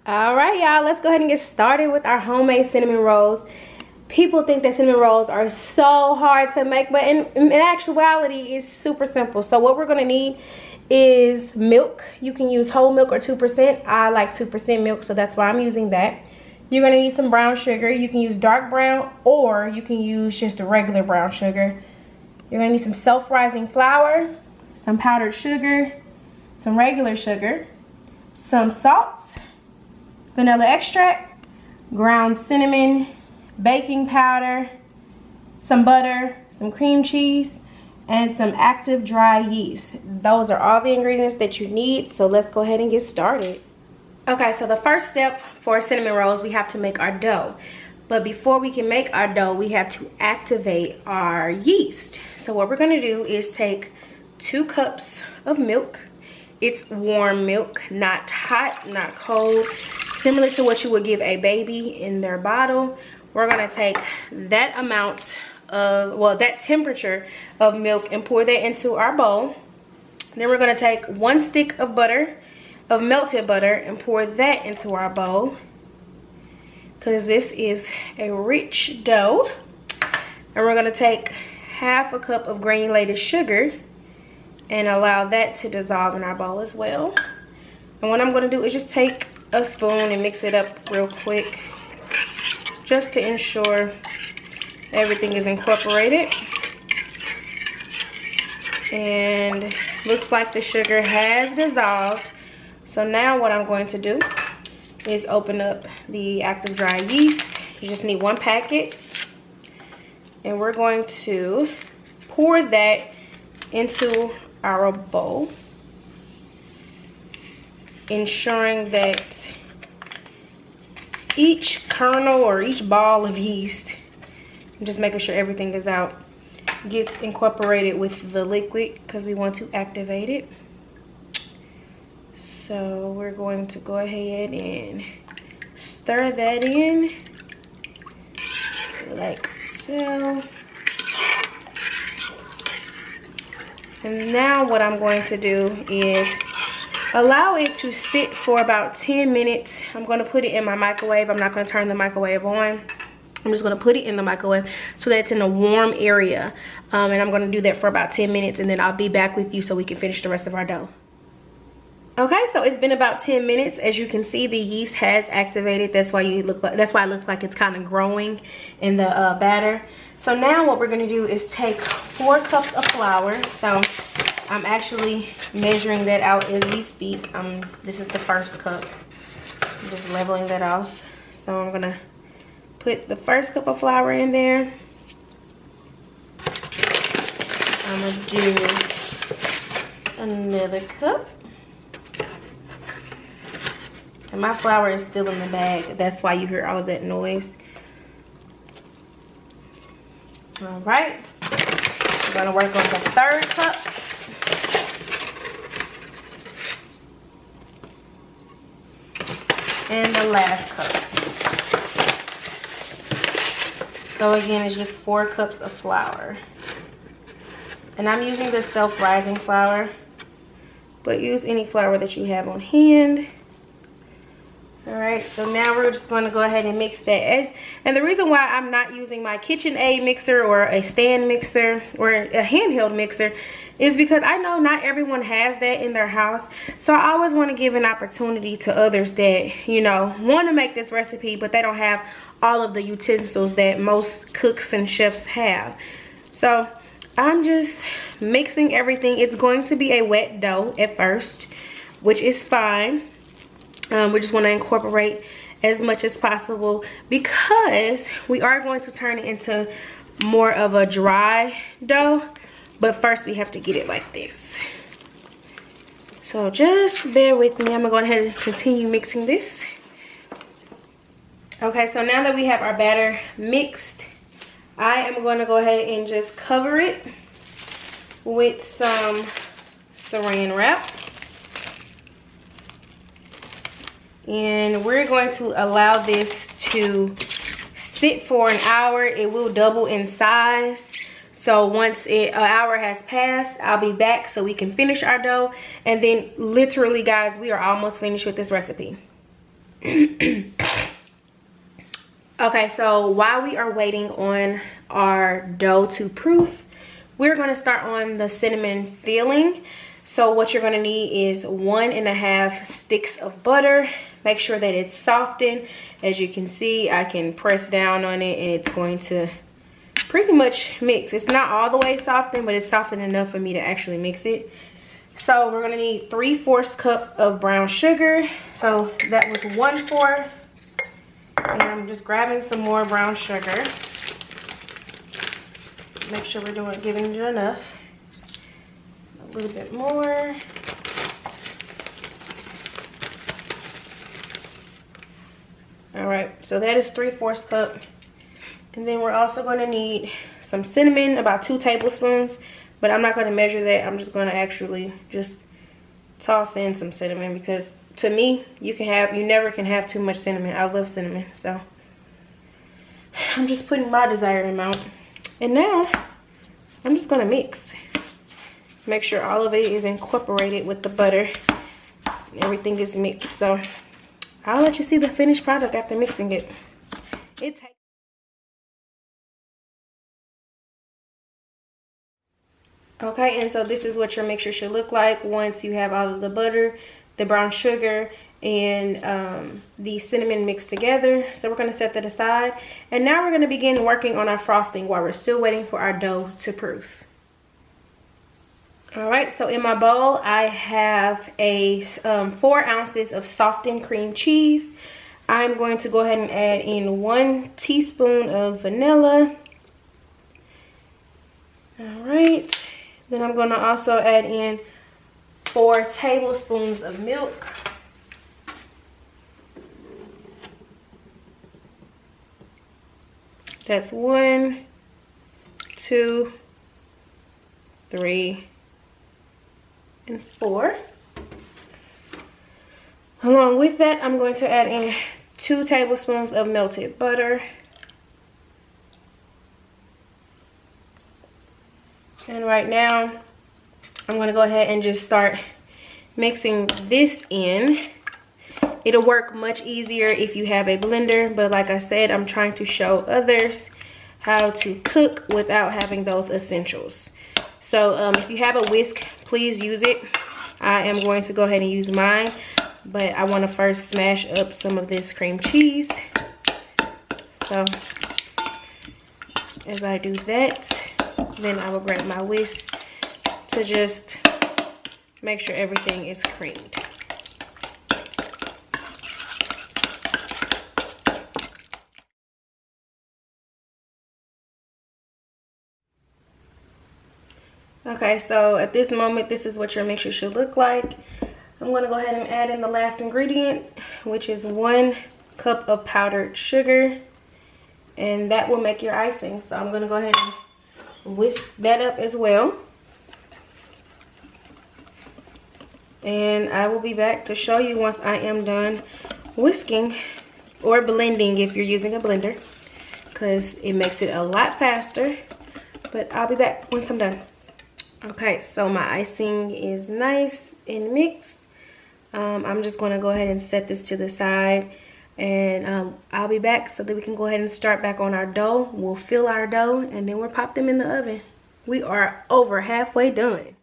All right, y'all, let's go ahead and get started with our homemade cinnamon rolls. People think that cinnamon rolls are so hard to make, but in actuality, it's super simple. So what we're gonna need is milk. You can use whole milk or 2%. I like 2% milk, so that's why I'm using that. You're gonna need some brown sugar. You can use dark brown or you can use just a regular brown sugar. You're gonna need some self-rising flour, some powdered sugar, some regular sugar, some salt, vanilla extract, ground cinnamon, baking powder, some butter, some cream cheese, and some active dry yeast. Those are all the ingredients that you need, so let's go ahead and get started. Okay, so the first step for cinnamon rolls, we have to make our dough. But before we can make our dough, we have to activate our yeast. So what we're gonna do is take 2 cups of milk. It's warm milk, not hot, not cold. Similar to what you would give a baby in their bottle. We're gonna take that amount of, well, that temperature of milk and pour that into our bowl. Then we're gonna take 1 stick of butter, of melted butter, and pour that into our bowl. Because this is a rich dough. And we're gonna take half a cup of granulated sugar and allow that to dissolve in our bowl as well. And what I'm gonna do is just take a spoon and mix it up real quick, just to ensure everything is incorporated. And looks like the sugar has dissolved. So now what I'm going to do is open up the active dry yeast. You just need 1 packet. And we're going to pour that into our bowl, ensuring that each kernel or each ball of yeast, I'm just making sure everything is out, gets incorporated with the liquid because we want to activate it. So we're going to go ahead and stir that in like so. And now what I'm going to do is allow it to sit for about 10 minutes. I'm going to put it in my microwave. I'm not going to turn the microwave on. I'm just going to put it in the microwave so that it's in a warm area. And I'm going to do that for about 10 minutes, and then I'll be back with you so we can finish the rest of our dough. Okay, so it's been about 10 minutes. As you can see, the yeast has activated. That's why it looks like it's kind of growing in the batter. So now what we're gonna do is take 4 cups of flour. So I'm actually measuring that out as we speak. This is the first cup. I'm just leveling that off. So I'm gonna put the first cup of flour in there. I'm gonna do another cup. And my flour is still in the bag. That's why you hear all of that noise. All right. We're gonna work on the 3rd cup. And the last cup. So again, it's just 4 cups of flour. And I'm using the self-rising flour, but use any flour that you have on hand. All right, so now we're just going to go ahead and mix that. And the reason why I'm not using my KitchenAid mixer or a stand mixer or a handheld mixer is because I know not everyone has that in their house. So I always want to give an opportunity to others that, you know, want to make this recipe, but they don't have all of the utensils that most cooks and chefs have. So I'm just mixing everything. It's going to be a wet dough at first, which is fine. We just want to incorporate as much as possible because we are going to turn it into more of a dry dough. But first we have to get it like this. So just bear with me. I'm going to go ahead and continue mixing this. Okay, so now that we have our batter mixed, I am going to go ahead and just cover it with some saran wrap. And we're going to allow this to sit for an hour. It will double in size. So once an hour has passed, I'll be back so we can finish our dough. And then literally, guys, we are almost finished with this recipe. Okay, so while we are waiting on our dough to proof, we're going to start on the cinnamon filling. So what you're going to need is 1.5 sticks of butter. Make sure that it's softened. As you can see, I can press down on it and it's going to pretty much mix. It's not all the way softened, but it's softened enough for me to actually mix it. So we're going to need 3/4 cup of brown sugar. So that was 1/4. And I'm just grabbing some more brown sugar. Make sure we're giving it enough. A little bit more. Alright, so that is 3/4 cup. And then we're also going to need some cinnamon, about 2 tablespoons. But I'm not going to measure that. I'm just going to actually just toss in some cinnamon, because to me, you never can have too much cinnamon. I love cinnamon, so I'm just putting my desired amount. And now I'm just gonna mix. Make sure all of it is incorporated with the butter. Everything is mixed. So I'll let you see the finished product after mixing it. Okay, and so this is what your mixture should look like once you have all of the butter, the brown sugar, and the cinnamon mixed together. So we're going to set that aside. And now we're going to begin working on our frosting while we're still waiting for our dough to proof. Alright, so in my bowl I have 4 ounces of softened cream cheese. I'm going to go ahead and add in 1 teaspoon of vanilla. Alright, then I'm going to also add in 4 tablespoons of milk. That's 1, 2, 3, and 4. Along with that, I'm going to add in 2 tablespoons of melted butter. And right now, I'm going to go ahead and just start mixing this in. It'll work much easier if you have a blender, but like I said, I'm trying to show others how to cook without having those essentials. So if you have a whisk, please use it. I am going to go ahead and use mine, but I want to first smash up some of this cream cheese. So as I do that, then I will grab my whisk to just make sure everything is creamed. Okay, so at this moment, this is what your mixture should look like. I'm going to go ahead and add in the last ingredient, which is 1 cup of powdered sugar. And that will make your icing. So I'm going to go ahead and whisk that up as well. And I will be back to show you once I am done whisking, or blending if you're using a blender, because it makes it a lot faster. But I'll be back once I'm done. Okay, so my icing is nice and mixed. I'm just going to go ahead and set this to the side, and I'll be back so that we can go ahead and start back on our dough. We'll fill our dough and then we'll pop them in the oven. We are over halfway done.